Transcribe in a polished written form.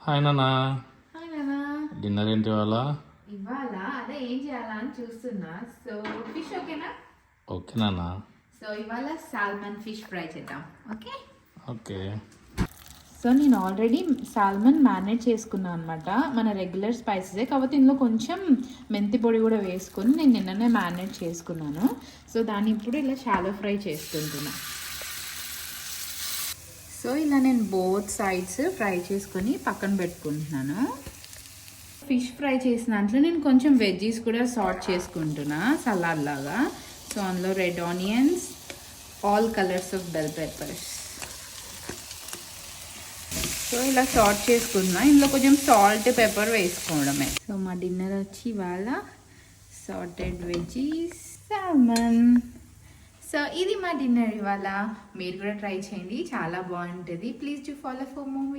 Hi నాన్న. Hi నాన్న. Dinner ఏంటి ఇవాళ? ఇవాళ అదే ఏం చేయాలా అని చూస్తున్నా. సో ఫిష్ ఓకేనా? ఓకే నాన్న. సో ఇవాళ సాల్మన్ ఫిష్ ఫ్రై చేద్దాం. Okay okay. సో నేను ఆల్రెడీ సాల్మన్ మ్యారినేట్ చేసుకున్నాను అనమాట. మన రెగ్యులర్ స్పైసెసే, కాకపోతే ఇందులో కొంచెం మెంతి పొడి కూడా వేసుకొని నేను నిన్ననే మ్యారినేట్ చేసుకున్నాను. సో దాన్ని ఇప్పుడు ఇలా షాలో ఫ్రై చేసుకుంటున్నా. సో ఇలా నేను బోత్ సైడ్స్ ఫ్రై చేసుకొని పక్కన పెట్టుకుంటున్నాను. ఫిష్ ఫ్రై చేసిన దాంట్లో నేను కొంచెం వెజ్జీస్ కూడా సార్ట్ చేసుకుంటున్నా సలాడ్ లాగా. సో అందులో red onions, all colours of bell peppers. So ఇలా సార్ట్ చేసుకున్నా. ఇందులో కొంచెం సాల్ట్ పెప్పర్ వేసుకోవడమే. సో మా డిన్నర్ వచ్చి ఇవాళ సార్టెడ్ వెజ్జీస్, సాల్మన్. సో ఇది మా డిన్నర్ ఇవాళ. మీరు కూడా ట్రై చేయండి, చాలా బాగుంటుంది. Please do follow for more videos.